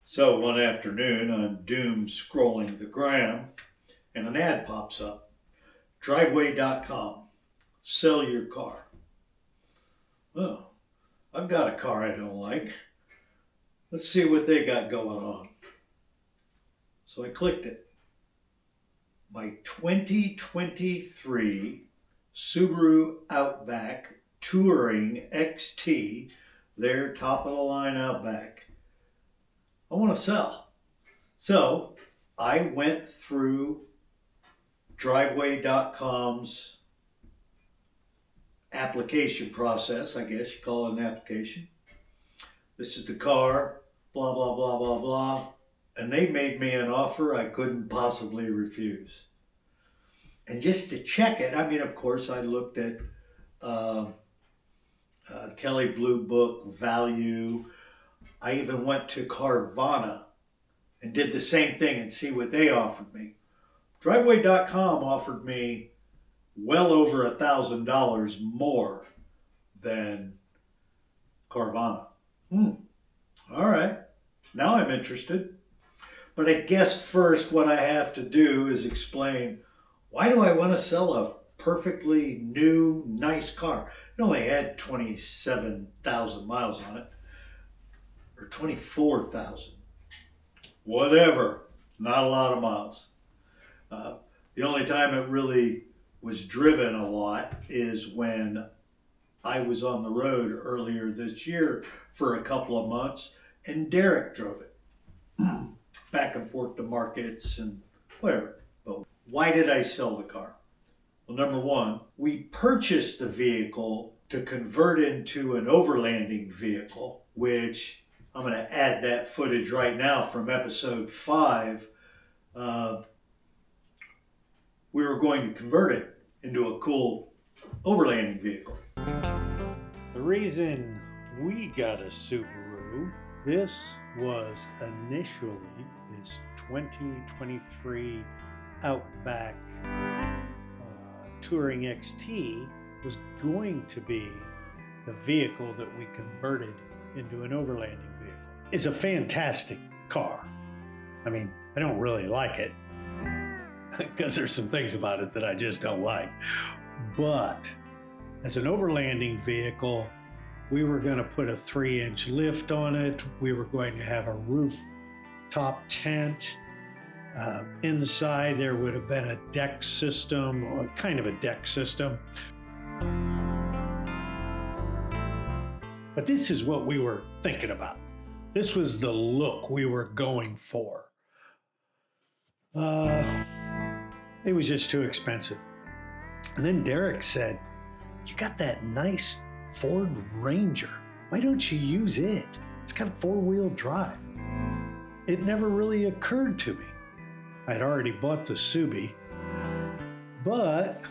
So one afternoon, I'm doom scrolling the gram, and an ad pops up. Driveway.com. Sell your car. Oh, I've got a car I don't like. Let's see what they got going on. So I clicked it. My 2023 Subaru Outback Touring XT, their top of the line Outback, I want to sell. So I went through Driveway.com's application process, I guess you call it an application. This is the car, blah, blah, blah, blah, blah. And they made me an offer I couldn't possibly refuse. And just to check it, I mean, of course, I looked at Kelley Blue Book, Value. I even went to Carvana and did the same thing and see what they offered me. Driveway.com offered me well over $1,000 more than Carvana. All right, now I'm interested. But I guess first what I have to do is explain, why do I want to sell a perfectly new, nice car? It only had 27,000 miles on it, or 24,000. Whatever, not a lot of miles. The only time it really was driven a lot is when I was on the road earlier this year for a couple of months, and Derek drove it back and forth to markets and whatever. But why did I sell the car? Well, number one, we purchased the vehicle to convert into an overlanding vehicle, which I'm going to add that footage right now from episode 5. We were going to convert it into a cool overlanding vehicle. The reason we got a Subaru, this was initially this 2023 Outback Touring XT was going to be the vehicle that we converted into an overlanding vehicle. It's a fantastic car. I mean, I don't really like it because there's some things about it that I just don't like. But as an overlanding vehicle, we were going to put a 3-inch lift on it. We were going to have a rooftop tent. Inside there would have been a deck system, or kind of a deck system. But this is what we were thinking about. This was the look we were going for. It was just too expensive. And then Derek said, "You got that nice Ford Ranger. Why don't you use it? It's got 4-wheel drive." It never really occurred to me. I'd already bought the Subi, but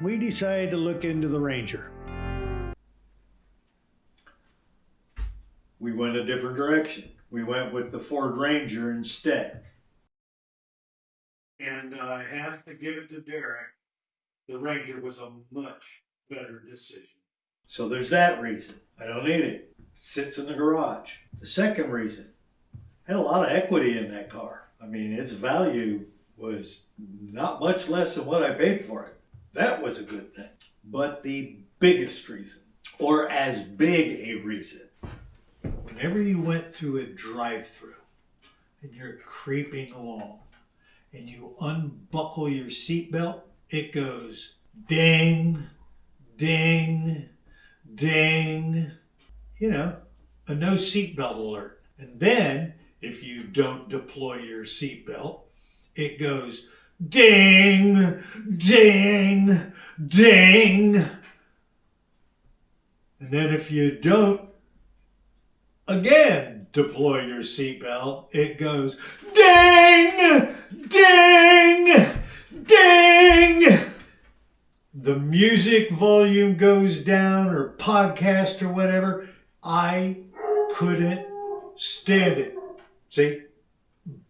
we decided to look into the Ranger. We went a different direction. We went with the Ford Ranger instead. And I have to give it to Derek. The Ranger was a much better decision. So there's that reason. I don't need it. It sits in the garage. The second reason, I had a lot of equity in that car. I mean, its value was not much less than what I paid for it. That was a good thing. But the biggest reason, or as big a reason, whenever you went through a drive-through and you're creeping along and you unbuckle your seatbelt, it goes ding, ding, ding. You know, a no seatbelt alert. And then if you don't deploy your seatbelt, it goes ding, ding, ding. And then if you don't, again, deploy your seatbelt, it goes ding, ding, ding. The music volume goes down, or podcast or whatever. I couldn't stand it. See,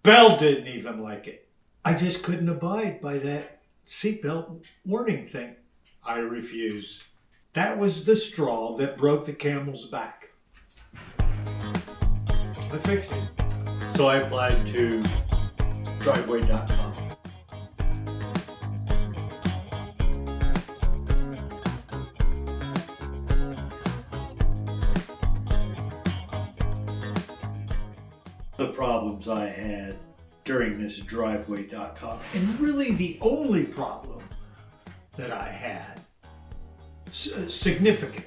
Belle didn't even like it. I just couldn't abide by that seatbelt warning thing. I refuse. That was the straw that broke the camel's back. I fixed it. So I applied to driveway.com. The problems I had during this driveway.com, and really the only problem that I had, significant.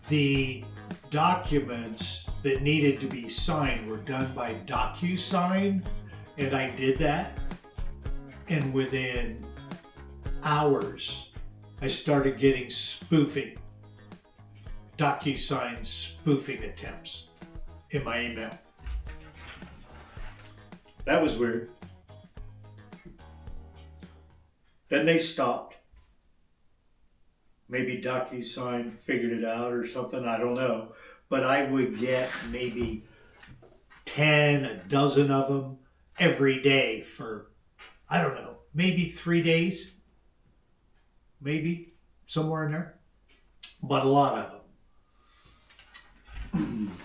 The documents that needed to be signed were done by DocuSign, and I did that. And within hours, I started getting DocuSign spoofing attempts in my email. That was weird. Then they stopped. Maybe DocuSign figured it out or something, I don't know. But I would get maybe 10, a dozen of them every day for, I don't know, maybe 3 days. Maybe, somewhere in there. But a lot of them.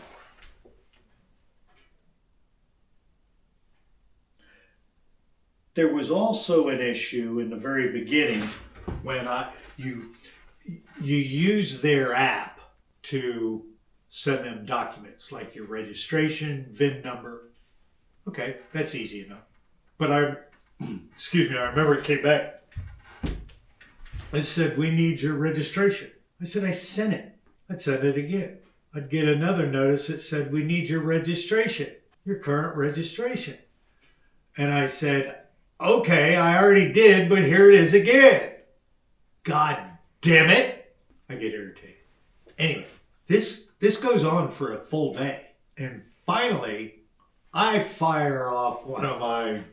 There was also an issue in the very beginning when you use their app to send them documents like your registration, VIN number. Okay, that's easy enough. But I remember it came back. It said, we need your registration. I said, I sent it. I'd send it again. I'd get another notice that said, we need your registration, your current registration. And I said, okay, I already did, but here it is again. God damn it. I get irritated. Anyway, this goes on for a full day. And finally, I fire off one of my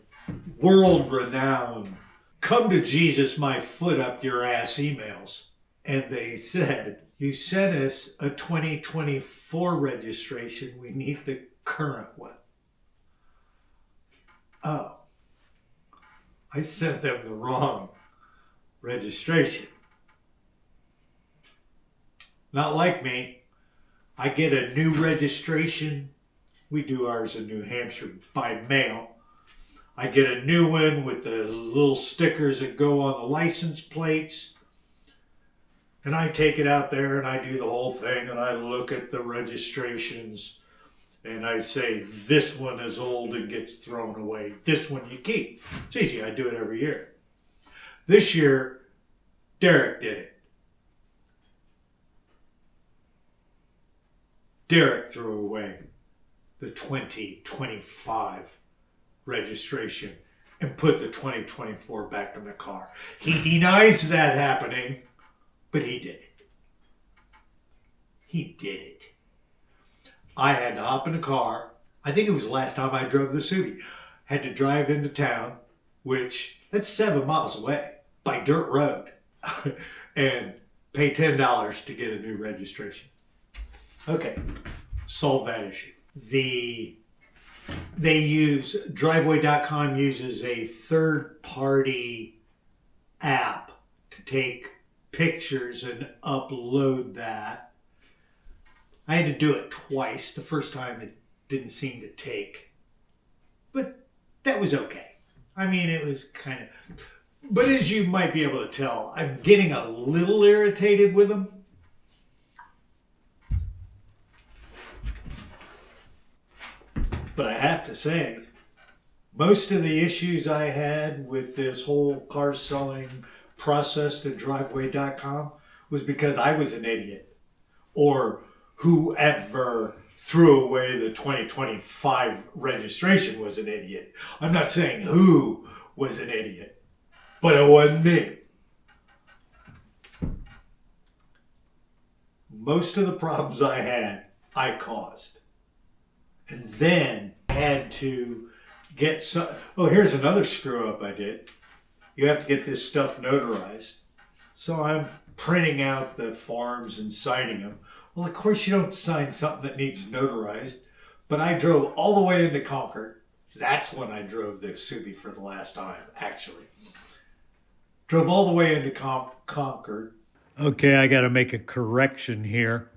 world-renowned, come to Jesus, my foot up your ass emails. And they said, you sent us a 2024 registration. We need the current one. Oh. I sent them the wrong registration. Not like me. I get a new registration. We do ours in New Hampshire by mail. I get a new one with the little stickers that go on the license plates. And I take it out there and I do the whole thing and I look at the registrations and I say, this one is old and gets thrown away. This one you keep. It's easy. I do it every year. This year, Derek did it. Derek threw away the 2025 registration and put the 2024 back in the car. He denies that happening, but he did it. He did it. I had to hop in a car. I think it was the last time I drove the Subi. Had to drive into town, which that's 7 miles away by dirt road, and pay $10 to get a new registration. Okay, solve that issue. Driveway.com uses a third-party app to take pictures and upload that. I had to do it twice. The first time it didn't seem to take. But that was okay. I mean, it was kind of... But as you might be able to tell, I'm getting a little irritated with them. But I have to say, most of the issues I had with this whole car selling process to driveway.com was because I was an idiot. Or whoever threw away the 2025 registration was an idiot. I'm not saying who was an idiot, but it wasn't me. Most of the problems I had, I caused. And then I had to get some... Oh, here's another screw up I did. You have to get this stuff notarized. So I'm printing out the forms and signing them. Well, of course you don't sign something that needs notarized, but I drove all the way into Concord. That's when I drove the Subi for the last time, actually. Drove all the way into Concord. Okay, I got to make a correction here.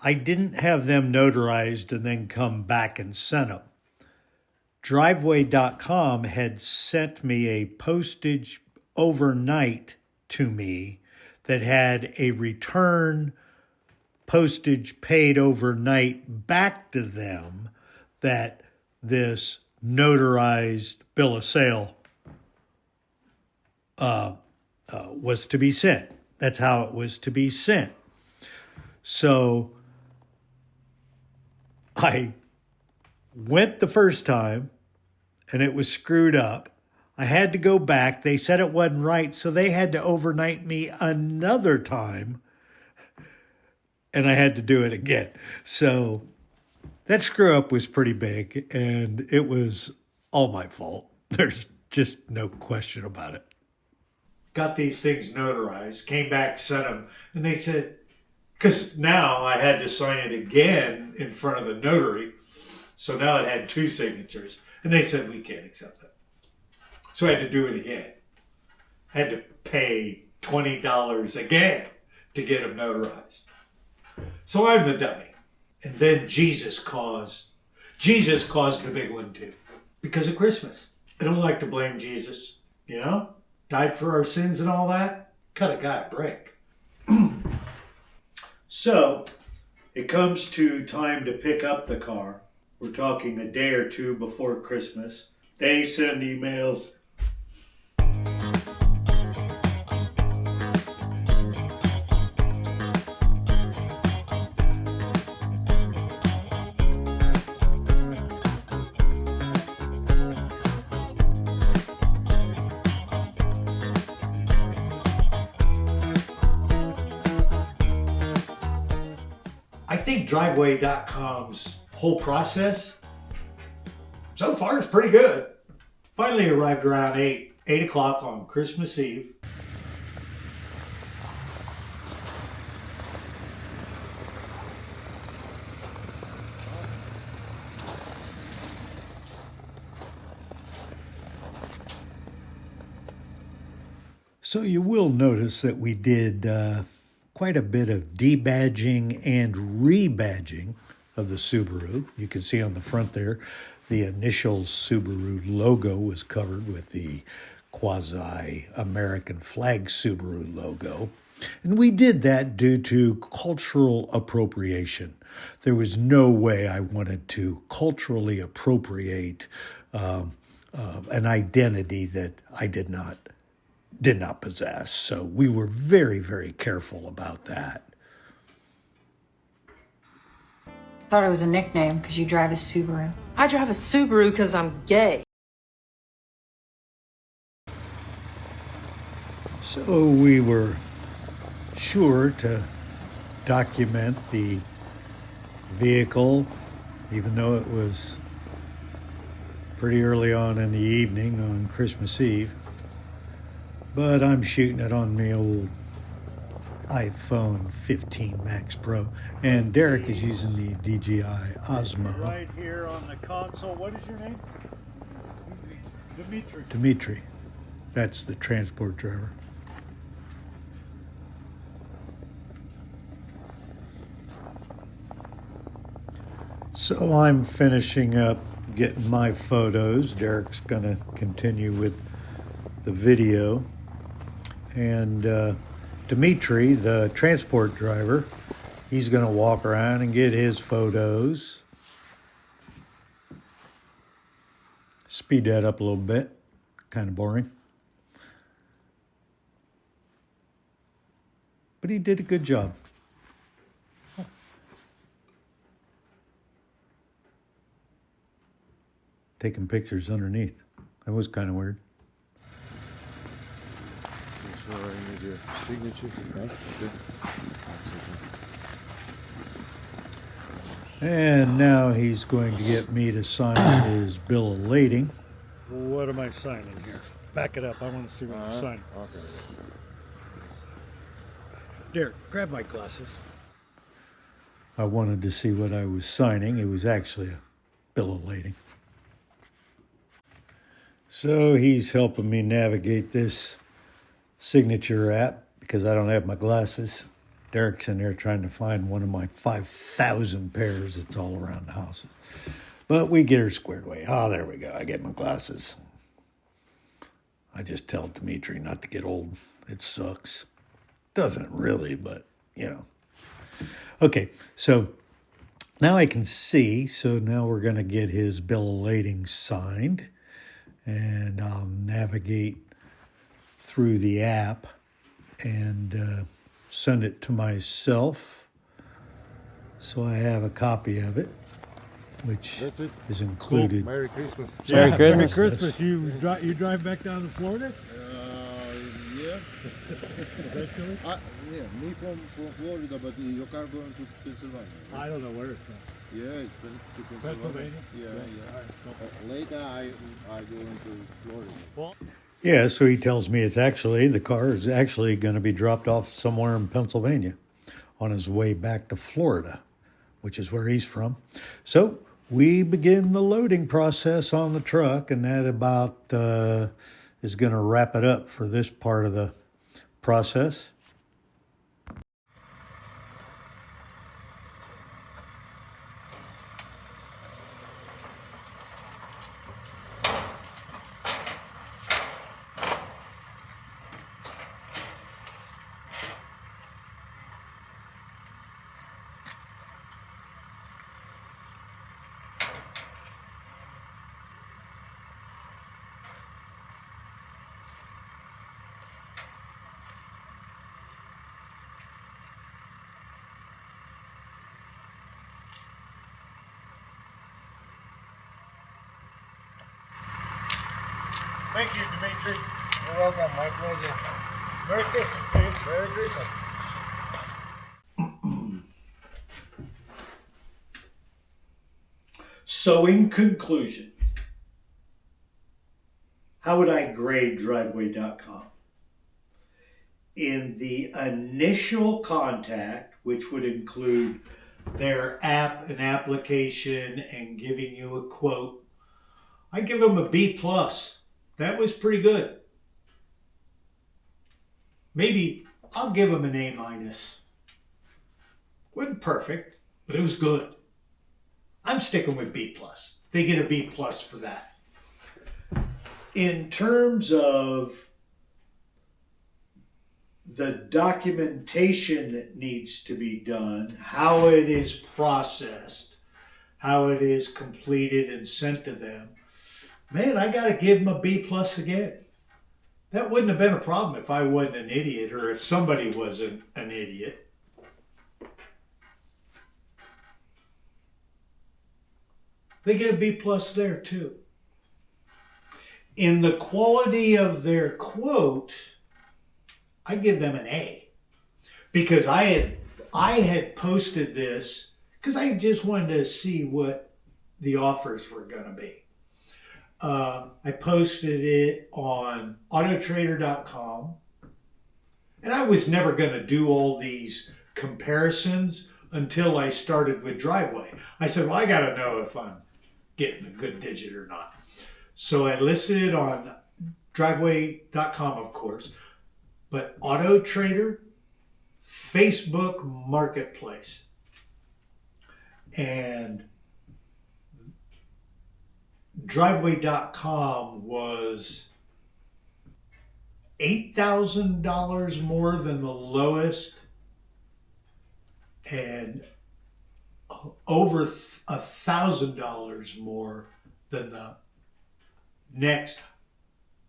I didn't have them notarized and then come back and sent them. Driveway.com had sent me a postage overnight to me that had a return postage paid overnight back to them that this notarized bill of sale was to be sent. That's how it was to be sent. So I went the first time and it was screwed up. I had to go back. They said it wasn't right, so they had to overnight me another time, and I had to do it again. So that screw up was pretty big, and it was all my fault. There's just no question about it. Got these things notarized, came back, sent them, and they said, because now I had to sign it again in front of the notary, so now it had two signatures, and they said, we can't accept that. So I had to do it again. I had to pay $20 again to get them notarized. So I'm the dummy. And then Jesus caused the big one too, because of Christmas. I don't like to blame Jesus, you know? Died for our sins and all that. Cut a guy a break. So it comes to time to pick up the car. We're talking a day or two before Christmas. They send emails. I think Driveway.com's whole process so far is pretty good. Finally arrived around 8 o'clock on Christmas Eve. So you will notice that we did quite a bit of debadging and rebadging of the Subaru. You can see on the front there, the initial Subaru logo was covered with the quasi-American flag Subaru logo. And we did that due to cultural appropriation. There was no way I wanted to culturally appropriate an identity that I did not possess. So we were very, very careful about that. Thought it was a nickname because you drive a Subaru. I drive a Subaru because I'm gay. So we were sure to document the vehicle, even though it was pretty early on in the evening on Christmas Eve. But I'm shooting it on my old iPhone 15 Max Pro, and Derek is using the DJI Osmo. Right here on the console. What is your name? Dimitri. Dimitri. That's the transport driver. So I'm finishing up getting my photos. Derek's going to continue with the video. And Dimitri, the transport driver, he's going to walk around and get his photos. Speed that up a little bit. Kind of boring. But he did a good job. Taking pictures underneath. That was kind of weird. So I need your signature. Okay. And now he's going to get me to sign his bill of lading. What am I signing here? Back it up. I want to see what I'm signing. Okay. Derek, grab my glasses. I wanted to see what I was signing. It was actually a bill of lading. So he's helping me navigate this signature app because I don't have my glasses. Derek's in there trying to find one of my 5,000 pairs that's all around the houses. But we get her squared away. Oh, there we go. I get my glasses. I just tell Dimitri not to get old. It sucks. Doesn't really, but, you know. Okay, so now I can see. So now we're going to get his bill of lading signed. And I'll navigate through the app and send it to myself. So I have a copy of it, which is included. Merry Christmas. Yeah, Merry Merry Christmas. Christmas. You drive back down to Florida? Yeah. Eventually? Yeah, me from Florida, but your car going to Pennsylvania. I don't know where it's from. Yeah, it's been to Pennsylvania. Pennsylvania? Yeah. All right. Later, I go into Florida. Well, Yeah, so he tells me the car is actually going to be dropped off somewhere in Pennsylvania on his way back to Florida, which is where he's from. So we begin the loading process on the truck, and that about is going to wrap it up for this part of the process. thank you, Dimitri. You're welcome, my pleasure. Merry Christmas, Steve. Merry Christmas. So in conclusion, how would I grade driveway.com? In the initial contact, which would include their app and application and giving you a quote, I give them a B+. That was pretty good. Maybe I'll give them an A-. Wasn't perfect, but it was good. I'm sticking with B+. They get a B+ for that. In terms of the documentation that needs to be done, how it is processed, how it is completed and sent to them, man, I got to give them a B+ again. That wouldn't have been a problem if I wasn't an idiot or if somebody wasn't an idiot. They get a B+ there too. In the quality of their quote, I give them an A, because I had posted this because I just wanted to see what the offers were going to be. I posted it on autotrader.com, and I was never going to do all these comparisons until I started with Driveway. I said, well, I got to know if I'm getting a good digit or not. So I listed it on driveway.com, of course, but Auto Trader, Facebook Marketplace, and driveway.com was $8,000 more than the lowest and over $1,000 more than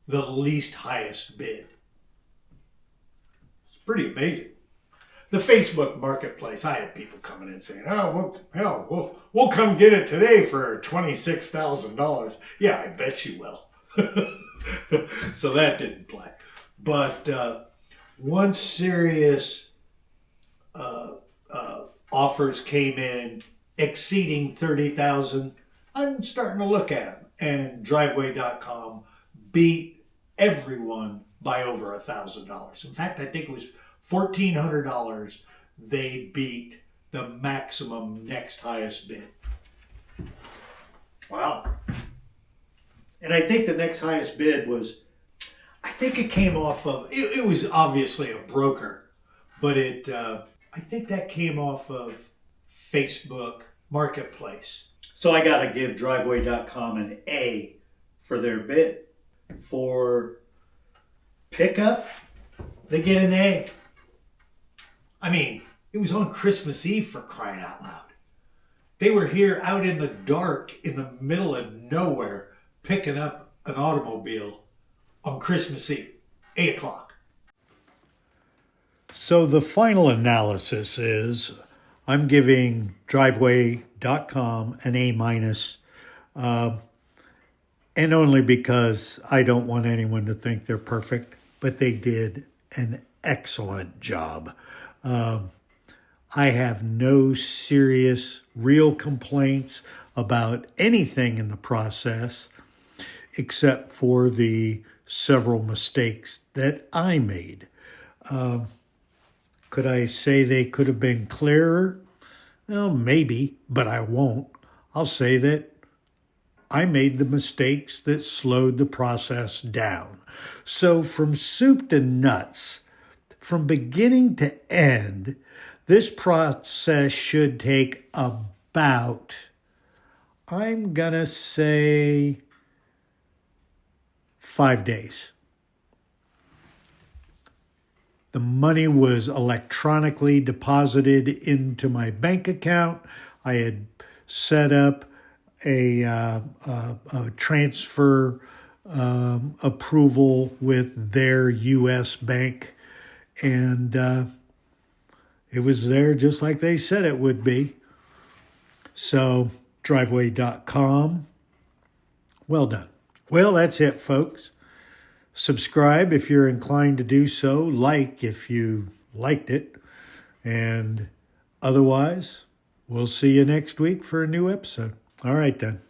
the least highest bid. It's pretty amazing. The Facebook Marketplace, I had people coming in saying, oh, well, we'll come get it today for $26,000. Yeah, I bet you will. So that didn't play. But once serious offers came in exceeding $30,000, I'm starting to look at them. And driveway.com beat everyone by over $1,000. In fact, I think it was $1,400 they beat the maximum next highest bid. Wow. And I think the next highest bid was, I think it came off of, it was obviously a broker, but I I think that came off of Facebook Marketplace. So I got to give driveway.com an A for their bid. For pickup, they get an A. I mean, it was on Christmas Eve, for crying out loud. They were here out in the dark in the middle of nowhere picking up an automobile on Christmas Eve, 8 o'clock. So the final analysis is I'm giving driveway.com an A minus, and only because I don't want anyone to think they're perfect, but they did an excellent job. I have no serious, real complaints about anything in the process except for the several mistakes that I made. Could I say they could have been clearer? Well, maybe, but I won't. I'll say that I made the mistakes that slowed the process down. So from soup to nuts, from beginning to end, this process should take about, I'm gonna say, 5 days. The money was electronically deposited into my bank account. I had set up a transfer approval with their U.S. bank, and it was there just like they said it would be. So, driveway.com, well done. Well, that's it, folks. Subscribe if you're inclined to do so. Like if you liked it. And otherwise, we'll see you next week for a new episode. All right, then.